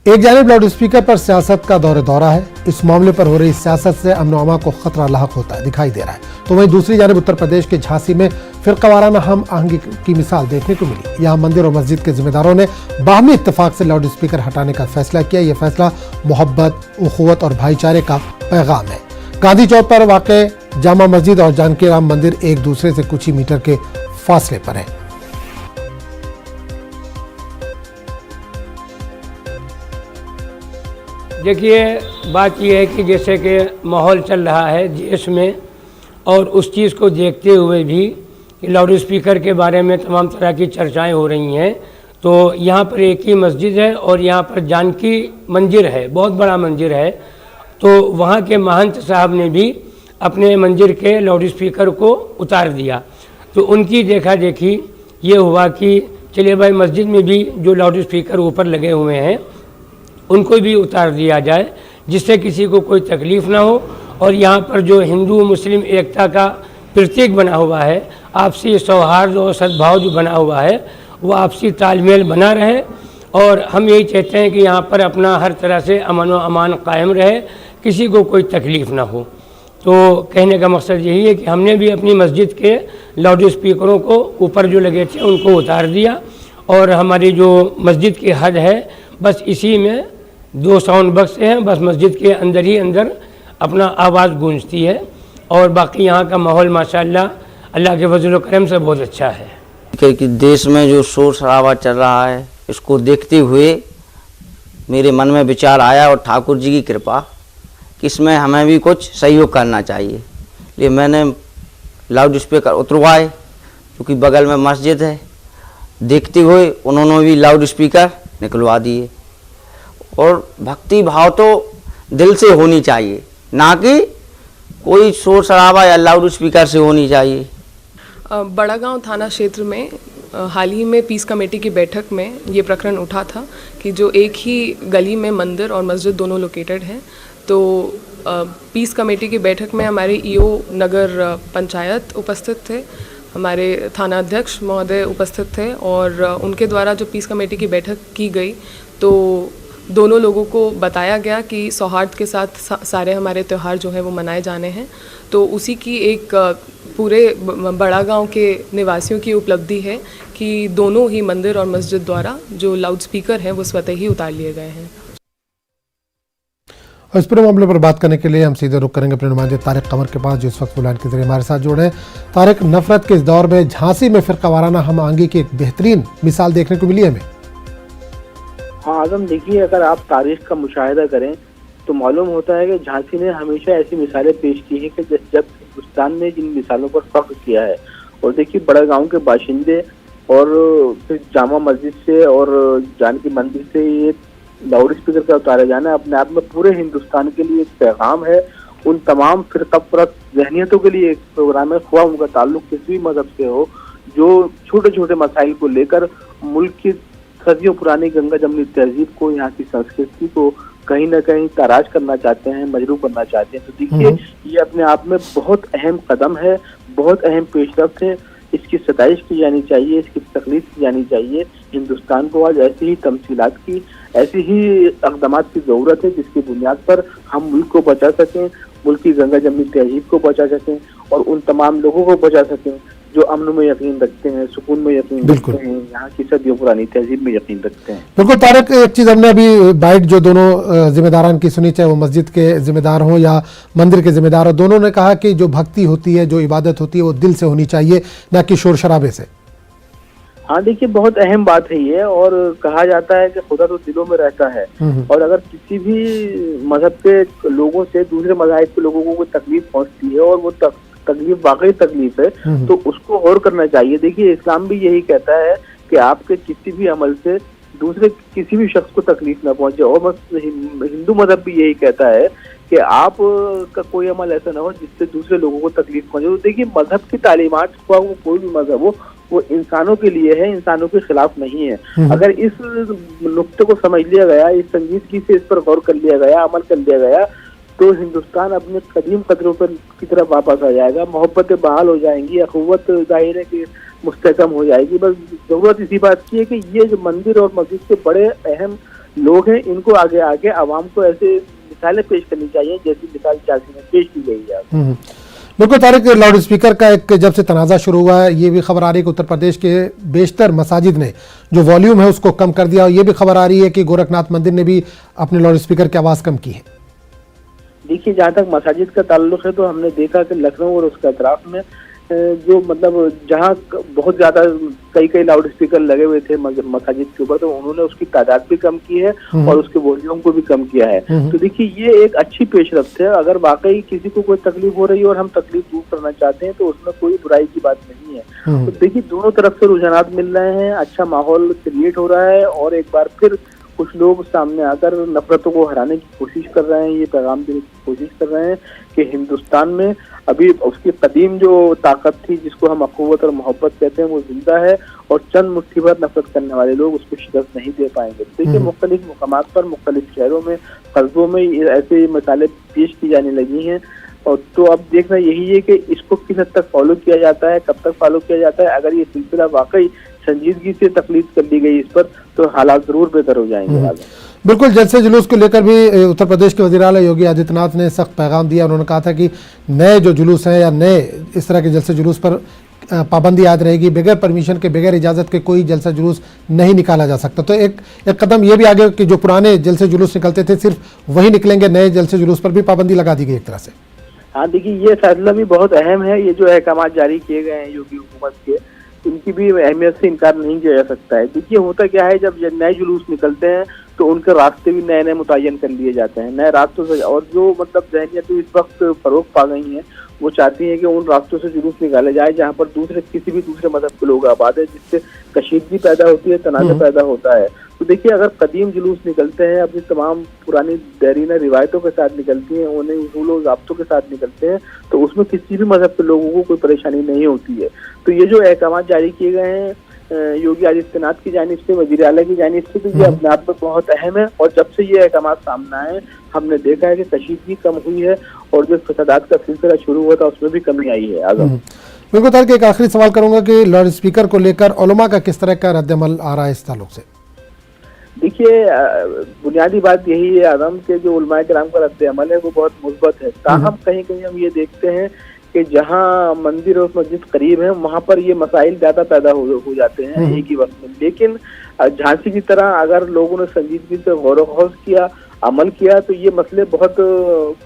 एक जानिब loud speaker पर सियासत का दौरा है। इस मामले पर हो रही सियासत से अमन अमा को खतरा लाहक होता है दिखाई दे रहा है, तो वहीं दूसरी जानिब उत्तर प्रदेश के झांसी में फिरकावाराना हम आहंगी की मिसाल देखने को मिली। यहाँ मंदिर और मस्जिद के जिम्मेदारों ने बाहमी इत्तेफाक से लाउड स्पीकर हटाने का फैसला किया। यह फैसला मोहब्बत, उखुवत और भाईचारे का पैगाम है। गांधी चौक पर वाक़ जामा मस्जिद और जानकी राम मंदिर एक दूसरे से कुछ ही मीटर के फासले पर है। देखिए, बात यह है कि जैसे कि माहौल चल रहा है देश में, और उस चीज़ को देखते हुए भी लाउड स्पीकर के बारे में तमाम तरह की चर्चाएं हो रही हैं। तो यहाँ पर एक ही मस्जिद है और यहाँ पर जानकी मंदिर है, बहुत बड़ा मंदिर है। तो वहाँ के महंत साहब ने भी अपने मंदिर के लाउड स्पीकर को उतार दिया। तो उनकी देखा देखी ये हुआ कि चलिए भाई, मस्जिद में भी जो लाउड स्पीकर ऊपर लगे हुए हैं उनको भी उतार दिया जाए, जिससे किसी को कोई तकलीफ़ ना हो। और यहाँ पर जो हिंदू मुस्लिम एकता का प्रतीक बना हुआ है, आपसी सौहार्द और सद्भाव जो बना हुआ है, वो आपसी तालमेल बना रहे। और हम यही चाहते हैं कि यहाँ पर अपना हर तरह से अमन व अमान कायम रहे, किसी को कोई तकलीफ़ ना हो। तो कहने का मकसद यही है कि हमने भी अपनी मस्जिद के लाउड स्पीकरों को ऊपर जो लगे थे उनको उतार दिया, और हमारी जो मस्जिद की हद है बस इसी में 2 साउंड बक्स हैं, बस मस्जिद के अंदर ही अंदर अपना आवाज़ गूंजती है। और बाकी यहाँ का माहौल माशाअल्लाह अल्लाह के फजल व करम से बहुत अच्छा है। क्योंकि देश में जो शोर शराबा चल रहा है, इसको देखते हुए मेरे मन में विचार आया और ठाकुर जी की कृपा कि इसमें हमें भी कुछ सहयोग करना चाहिए। इसलिए मैंने लाउड स्पीकर उतरवाए, क्योंकि बगल में मस्जिद है। देखते हुए उन्होंने भी लाउड स्पीकर निकलवा दिए। और भक्ति भाव तो दिल से होनी चाहिए, ना कि कोई शोर शराबा या लाउड स्पीकर से होनी चाहिए। बड़ागांव थाना क्षेत्र में हाल ही में पीस कमेटी की बैठक में ये प्रकरण उठा था कि जो एक ही गली में मंदिर और मस्जिद दोनों लोकेटेड हैं। तो पीस कमेटी की बैठक में हमारे ईओ नगर पंचायत उपस्थित थे, हमारे थाना अध्यक्ष महोदय उपस्थित थे, और उनके द्वारा जो पीस कमेटी की बैठक की गई तो दोनों लोगों को बताया गया कि सौहार्द के साथ सारे हमारे त्यौहार जो है वो मनाए जाने हैं। तो उसी की एक पूरे बड़ागांव के निवासियों की उपलब्धि है कि दोनों ही मंदिर और मस्जिद द्वारा जो लाउड स्पीकर हैं वो स्वतः ही उतार लिए गए हैं। इस पूरे मामले पर बात करने के लिए हम सीधे रुक करेंगे अपने नुमाइंदे तारिक कमर के पास, जो इस वक्त बुलान के जरिए हमारे साथ जुड़े हैं। तारिक, नफरत के इस दौर में झांसी में फिरकावाराना हम आहंगी की एक बेहतरीन मिसाल देखने को मिली हमें। हाँ आजम, देखिए, अगर आप तारीख का मुशाहिदा करें तो मालूम होता है कि झांसी ने हमेशा ऐसी मिसालें पेश की हैं कि जब हिंदुस्तान ने जिन मिसालों पर फख्र किया है। और देखिए, बड़ा गांव के बाशिंदे और फिर जामा मस्जिद से और जानकी मंदिर से ये लाउड स्पीकर का उतारा जाना अपने आप में पूरे हिंदुस्तान के लिए एक पैगाम है। उन तमाम फिरकापरस्त ज़हनियतों के लिए एक प्रोग्राम है, ख्वाह उनका ताल्लुक किसी भी मजहब से हो, जो छोटे छोटे मसाइल को लेकर मुल्क की सदियों पुरानी गंगा जमनी तहजीब को, यहाँ की संस्कृति को कहीं ना कहीं ताराज करना चाहते हैं, मजरूह करना चाहते हैं। तो देखिए, ये अपने आप में बहुत अहम कदम है, बहुत अहम पेशरफ्त है। इसकी सताइश की जानी चाहिए, इसकी तकलीफ की जानी चाहिए। हिंदुस्तान को आज ऐसी ही तमसीलात की, ऐसी ही अक़दामात की ज़रूरत है जिसकी बुनियाद पर हम मुल्क को बचा सकें, मुल्क की गंगा जमनी तहजीब को बचा सकें और उन तमाम लोगों को बचा सकें जो अमन में यकीन रखते हैं, सुकून में यकीन रखते हैं, यहाँ की सदियों पुरानी तहजीब में यकीन रखते हैं। बिल्कुल तारिक, एक चीज़ हमने अभी बाइट जो दोनों जिम्मेदारान की सुनी, चाहे वो मस्जिद के जिम्मेदार हों या मंदिर के जिम्मेदार हों, दोनों ने कहा कि जो भक्ति होती है, जो इबादत होती है, वो दिल से होनी चाहिए, ना कि शोर शराबे से। हाँ देखिए, बहुत अहम बात है ये। और कहा जाता है कि खुदा तो दिलों में रहता है, और अगर किसी भी मजहब के लोगों से दूसरे मज़ाहिब के लोगों को कोई तकलीफ पहुँचती है और वो तकलीफ वाकई तकलीफ है, तो उसको गौर करना चाहिए। देखिए, इस्लाम भी यही कहता है कि आपके किसी भी अमल से दूसरे किसी भी शख्स को तकलीफ ना पहुंचे। और हिंदू मजहब भी यही कहता है कि आप का कोई अमल ऐसा ना हो जिससे दूसरे लोगों को तकलीफ पहुंचे। तो देखिए, मजहब की तालीमात को वो कोई भी मजहब हो, वो इंसानों के लिए है, इंसानों के खिलाफ नहीं है। अगर इस नुक्ते को समझ लिया गया, इस संजीदगी से इस पर गौर कर लिया गया, अमल कर लिया गया, तो हिंदुस्तान अपने कदीम कदरों पर की तरफ वापस आ जाएगा। मोहब्बतें बहाल हो जाएंगी, अखुवत जाहिर है कि मुस्तहकम हो जाएगी। बस जरूरत इसी बात की है कि ये जो मंदिर और मस्जिद के बड़े अहम लोग हैं, इनको आगे आगे आवाम को ऐसे मिसालें पेश करनी चाहिए जैसी मिसाल झांसी में पेश की गई है। बिल्कुल तारिक, लाउड स्पीकर का एक जब से तनाज़ा शुरू हुआ है, ये भी खबर आ रही है कि उत्तर प्रदेश के बेशतर मसाजिद ने जो वॉल्यूम है उसको कम कर दिया, और ये भी खबर आ रही है कि गोरखनाथ मंदिर ने भी अपने लाउड स्पीकर की आवाज़ कम की है। देखिए, जहाँ तक मसाजिद का ताल्लुक है तो हमने देखा कि लखनऊ और उसके अतराफ में जो मतलब जहाँ बहुत ज्यादा कई लाउड स्पीकर लगे हुए थे मसाजिद के ऊपर, तो उन्होंने उसकी तादाद भी कम की है और उसके वॉल्यूम को भी कम किया है। तो देखिए, ये एक अच्छी पेशरफ्त है। अगर वाकई किसी को कोई तकलीफ हो रही है और हम तकलीफ दूर करना चाहते हैं तो उसमें कोई बुराई की बात नहीं है। तो देखिए, दोनों तरफ से रुझानात मिल रहे हैं, अच्छा माहौल क्रिएट हो रहा है और एक बार फिर कुछ लोग सामने आकर नफरतों को हराने की कोशिश कर रहे हैं, ये पैगाम देने की कोशिश कर रहे हैं कि हिंदुस्तान में अभी उसकी कदीम जो ताकत थी, जिसको हम अखुवत और मोहब्बत कहते हैं, वो जिंदा है और चंद मुट्ठी भर नफरत करने वाले लोग उसको शिकस्त नहीं दे पाएंगे। देखिए, मुख्तलिफ मुकामात पर, मुख्तलिफ शहरों में, कस्बों में ऐसे मिसालें पेश की जाने लगी हैं। और तो अब देखना यही है कि इसको किस हद तक फॉलो किया जाता है, कब तक फॉलो किया जाता है। अगर ये सिलसिला वाकई संजीदगी से तकलीफ कर ली गई इस पर, तो हालात जरूर बेहतर हो जाएंगे। बिल्कुल, जलसे जुलूस को लेकर भी उत्तर प्रदेश के वज़ीर आला योगी आदित्यनाथ ने सख्त पैगाम दिया। उन्होंने कहा था कि नए जो जुलूस हैं या नए इस तरह के जलसे जुलूस पर पाबंदी याद रहेगी, बगैर परमिशन के, बगैर इजाज़त के कोई जलसा जुलूस नहीं निकाला जा सकता। तो एक कदम ये भी आगे कि जो पुराने जलसे जुलूस निकलते थे सिर्फ वही निकलेंगे, नए जलसे जुलूस पर भी पाबंदी लगा दी गई एक तरह से। हाँ, देखिए, ये फैसला भी बहुत अहम है। ये जो अहकाम जारी किए गए हैं योगी हुकूमत के, इनकी भी अहमियत से इनकार नहीं किया जा सकता है। देखिए, होता क्या है, जब नए जुलूस निकलते हैं तो उनके रास्ते भी नए नए मुतय्यन कर लिए जाते हैं, नए रास्तों से। और जो मतलब जहनियत इस वक्त फरोग पा गई हैं, वो चाहती हैं कि उन रास्तों से जुलूस निकाले जाए जहाँ पर किसी भी दूसरे मजहब के लोग आबाद है, जिससे कशीदगी पैदा होती है, तनाज़ा पैदा होता है। तो देखिए, अगर कदीम जुलूस निकलते हैं, अपनी तमाम पुरानी देरीना रिवायतों के साथ निकलती हैं, उन्हें उसूल और ज़ाब्तों के साथ निकलते हैं, तो उसमें किसी भी मजहब के लोगों को कोई परेशानी नहीं होती है। तो ये जो अहकाम जारी किए गए हैं योगी आदित्यनाथ की जानिब से, वज़ीर आला की जानिब से, तो ये अपने आप में बहुत अहम है। और जब से ये अहकाम सामने आए, हमने देखा है कि कशीदगी कम हुई है और जो फसादात का सिलसिला शुरू हुआ था उसमें भी कमी आई है। आज़म, बिल्कुल तारिक, एक आखिरी सवाल करूंगा कि लाउड स्पीकर को लेकर उलमा का किस तरह का रद्द-ए-अमल आ रहा है इस ताल्लुक से? देखिए, बुनियादी बात यही है आदम के जो उलमाए किराम का रद्द-ए-अमल है वो बहुत मुस्बत है। ताहम कहीं कहीं हम ये देखते हैं कि जहाँ मंदिर और मस्जिद करीब है वहाँ पर ये मसाइल ज्यादा पैदा हो जाते हैं एक ही वक्त में। लेकिन झांसी की तरह अगर लोगों ने संजीदगी से गौर-व-ख़ौज़ किया, अमल किया, तो ये मसले बहुत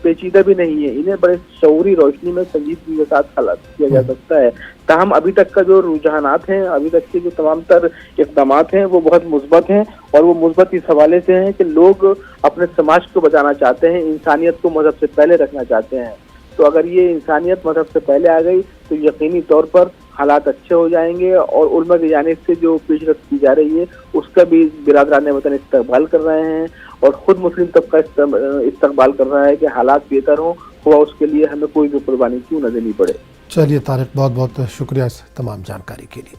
पेचीदा भी नहीं है। इन्हें बड़े शऊरी रोशनी में संजीदगी के साथ हल किया जा सकता है। ताहम अभी तक का जो रुझानात हैं, अभी तक के जो तमाम तर इक़दामात हैं, वो बहुत मुस्बत हैं। और वो मुस्बत इस हवाले से हैं कि लोग अपने समाज को बचाना चाहते हैं, इंसानियत को मजहब से पहले रखना चाहते हैं। तो अगर ये इंसानियत मजहब से पहले आ गई तो यकीनी तौर पर हालात अच्छे हो जाएंगे। और उलमा की जानिब से जो पेशरफ्त की जा रही है उसका भी बिरादरान वतन इस्तकबाल कर रहे हैं और ख़ुद मुस्लिम तबका इस्तकबाल कर रहा है कि हालात बेहतर हुआ उसके लिए हमें कोई भी कुर्बानी क्यों न देनी पड़े। चलिए तारिक, बहुत बहुत शुक्रिया इस तमाम जानकारी के लिए।